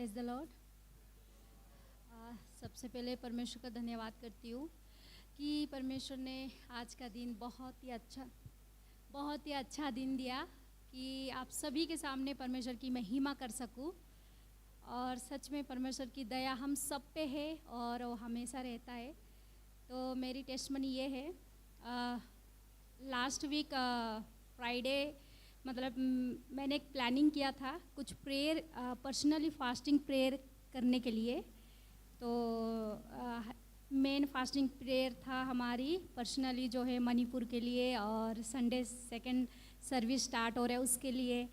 Praise the Lord. सबसे पहले परमेश्वर का धन्यवाद करती हूँ कि परमेश्वर ने आज का दिन बहुत ही अच्छा दिन दिया कि आप सभी के सामने परमेश्वर की महिमा कर सकूँ। और सच में परमेश्वर की दया हम सब पे है और वो हमेशा रहता है। तो मेरी टेस्टमनी ये है, लास्ट वीक फ्राइडे मतलब मैंने एक प्लानिंग किया था कुछ प्रेयर, पर्सनली फास्टिंग प्रेयर करने के लिए। तो मेन फास्टिंग प्रेयर था हमारी पर्सनली जो है मणिपुर के लिए, और संडे सेकंड सर्विस स्टार्ट हो रहा है उसके लिए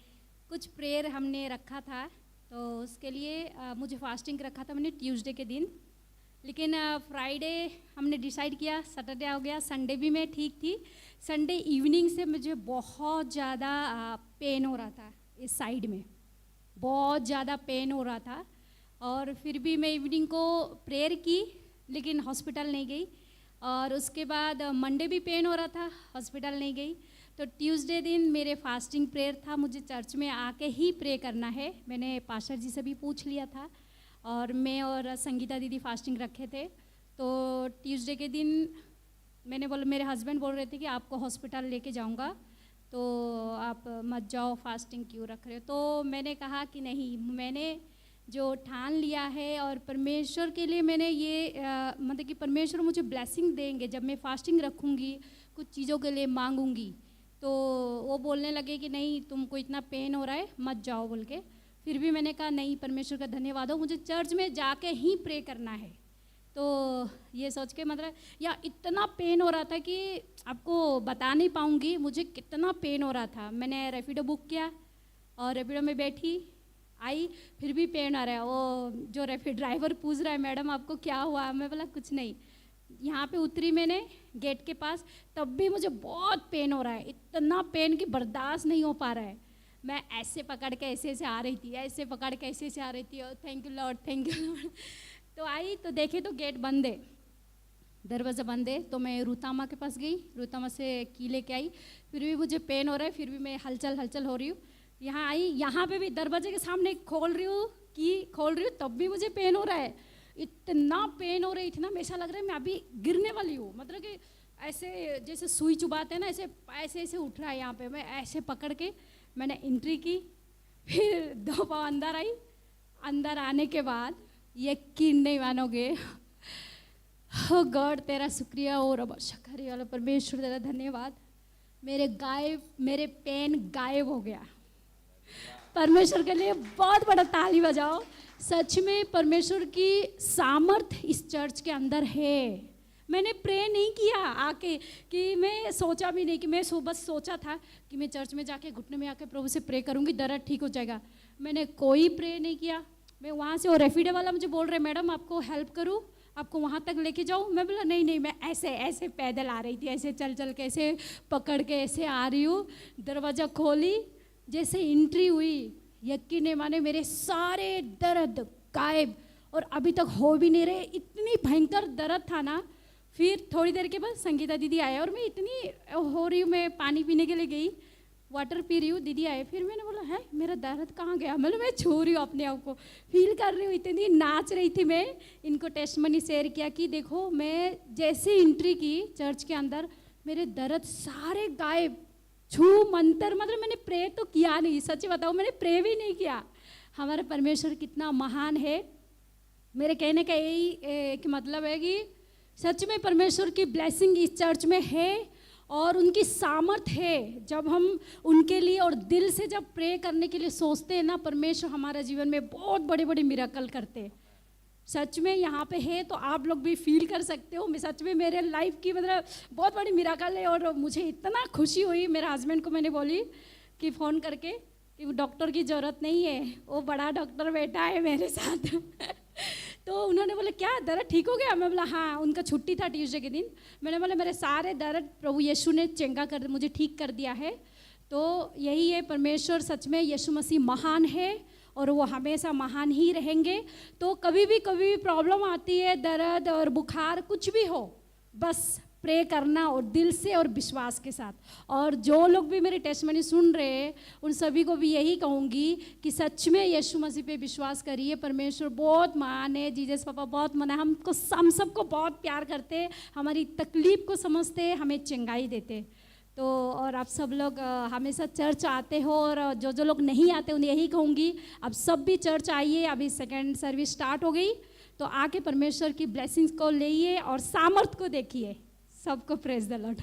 कुछ प्रेयर हमने रखा था। तो उसके लिए मुझे फास्टिंग रखा था मैंने ट्यूसडे के दिन, लेकिन फ्राइडे हमने डिसाइड किया, सैटरडे हो गया, संडे भी मैं ठीक थी। संडे इवनिंग से मुझे बहुत ज़्यादा पेन हो रहा था, इस साइड में बहुत ज़्यादा पेन हो रहा था। और फिर भी मैं इवनिंग को प्रेयर की लेकिन हॉस्पिटल नहीं गई। और उसके बाद मंडे भी पेन हो रहा था, हॉस्पिटल नहीं गई। तो ट्यूसडे दिन मेरे फास्टिंग प्रेयर था, मुझे चर्च में आके ही प्रे करना है। मैंने पास्टर जी से भी पूछ लिया था और मैं और संगीता दीदी फास्टिंग रखे थे। तो ट्यूसडे के दिन मैंने बोला, मेरे हस्बैंड बोल रहे थे कि आपको हॉस्पिटल लेके जाऊंगा तो आप मत जाओ, फास्टिंग क्यों रख रहे हो। तो मैंने कहा कि नहीं, मैंने जो ठान लिया है और परमेश्वर के लिए मैंने ये मतलब कि परमेश्वर मुझे ब्लेसिंग देंगे जब मैं फास्टिंग रखूँगी, कुछ चीज़ों के लिए मांगूंगी। तो वो बोलने लगे कि नहीं, तुमको इतना पेन हो रहा है मत जाओ बोल के। फिर भी मैंने कहा नहीं, परमेश्वर का धन्यवाद हो, मुझे चर्च में जाके ही प्रे करना है। तो ये सोच के मतलब या इतना पेन हो रहा था कि आपको बता नहीं पाऊँगी मुझे कितना पेन हो रहा था। मैंने रैपिडो बुक किया और रैपिडो में बैठी आई, फिर भी पेन आ रहा है। वो जो रैपिड ड्राइवर पूछ रहा है, मैडम आपको क्या हुआ। मैं बोला कुछ नहीं। यहाँ पे उतरी मैंने गेट के पास, तब भी मुझे बहुत पेन हो रहा है, इतना पेन कि बर्दाश्त नहीं हो पा रहा है। मैं ऐसे पकड़ के ऐसे ऐसे आ रही थी, ऐसे पकड़ के ऐसे ऐसे आ रही थी। और thank you Lord, thank you Lord. तो आई तो देखे तो गेट बंद है, दरवाज़ा बंद है। तो मैं रूतामा के पास गई, रूतामा से की लेके आई। फिर भी मुझे पेन हो रहा है, फिर भी मैं हलचल हो रही हूँ। यहाँ आई, यहाँ पे भी दरवाजे के सामने खोल रही हूँ, की खोल रही हूँ, तब भी मुझे पेन हो रहा है। इतना पेन हो रहा है, इतना ऐसा लग रहा है मैं अभी गिरने वाली हूँ। मतलब कि ऐसे जैसे सुई चुबाते हैं ना, ऐसे ऐसे ऐसे उठ रहा है यहाँ पे। मैं ऐसे पकड़ के मैंने एंट्री की, फिर 2 पाँव अंदर आई। अंदर आने के बाद यकीन नहीं मानोगे, हो गॉड तेरा शुक्रिया और अब शक्रिया वाला परमेश्वर तेरा धन्यवाद, मेरे पेन गायब हो गया। परमेश्वर के लिए बहुत बड़ा ताली बजाओ। सच में परमेश्वर की सामर्थ इस चर्च के अंदर है। मैंने प्रे नहीं किया आके, कि मैं सोचा भी नहीं कि मैं बस सोचा था कि मैं चर्च में जाके घुटने में आके प्रभु से प्रे करूंगी, दर्द ठीक हो जाएगा। मैंने कोई प्रे नहीं किया। मैं वहाँ से, वो रेफिडे वाला मुझे बोल रहे, मैडम आपको हेल्प करूँ, आपको वहाँ तक लेके जाऊँ। मैं बोला नहीं, मैं ऐसे ऐसे पैदल आ रही थी, ऐसे चल के ऐसे पकड़ के ऐसे आ रही हूँ। दरवाज़ा खोली, जैसे एंट्री हुई, यकीन नहीं माने मेरे सारे दर्द गायब, और अभी तक हो भी नहीं रहे। इतनी भयंकर दर्द था ना। फिर थोड़ी देर के बाद संगीता दीदी आए और मैं इतनी हो रही हूँ, मैं पानी पीने के लिए गई, वाटर पी रही हूँ, दीदी आए। फिर मैंने बोला है मेरा दर्द कहाँ गया। मतलब मैं छू रही हूँ अपने आप को, फील कर रही हूँ, इतनी नाच रही थी मैं। इनको टेस्टमनी शेयर किया कि देखो मैं जैसे एंट्री की चर्च के अंदर, मेरे दर्द सारे गायब, छू मंतर। मतलब मैंने प्रे तो किया नहीं, सच बताओ मैंने प्रे भी नहीं किया। हमारा परमेश्वर कितना महान है। मेरे कहने का यही एक मतलब है कि सच में परमेश्वर की ब्लेसिंग इस चर्च में है और उनकी सामर्थ है। जब हम उनके लिए और दिल से जब प्रे करने के लिए सोचते हैं ना, परमेश्वर हमारे जीवन में बहुत बड़े बड़े मिरेकल करते हैं। सच में यहाँ पे है तो आप लोग भी फील कर सकते हो। मैं सच में मेरे लाइफ की मतलब बहुत बड़ी मिरेकल है। और मुझे इतना खुशी हुई, मेरे हस्बैंड को मैंने बोली कि फ़ोन करके कि डॉक्टर की ज़रूरत नहीं है, वो बड़ा डॉक्टर बैठा है मेरे साथ। तो उन्होंने बोला क्या दर्द ठीक हो गया। मैं बोला हाँ, उनका छुट्टी था ट्यूसडे के दिन। मैंने बोला मेरे सारे दर्द प्रभु यीशु ने चंगा कर, मुझे ठीक कर दिया है। तो यही है, परमेश्वर सच में यीशु मसीह महान है और वो हमेशा महान ही रहेंगे। तो कभी भी प्रॉब्लम आती है, दर्द और बुखार कुछ भी हो, बस प्रे करना और दिल से और विश्वास के साथ। और जो लोग भी मेरी टेस्टमनी सुन रहे हैं उन सभी को भी यही कहूँगी कि सच में यीशु मसीह पे विश्वास करिए। परमेश्वर बहुत महान है, जीसस पापा बहुत महान है, हम सबको बहुत प्यार करते, हमारी तकलीफ को समझते, हमें चंगाई देते। तो और आप सब लोग हमेशा चर्च आते हो, और जो लोग नहीं आते उन्हें यही कहूँगी अब सब भी चर्च आइए। अभी सेकेंड सर्विस स्टार्ट हो गई, तो आके परमेश्वर की ब्लेसिंग्स को लेइए और सामर्थ को देखिए। सबको प्रेज द लॉर्ड।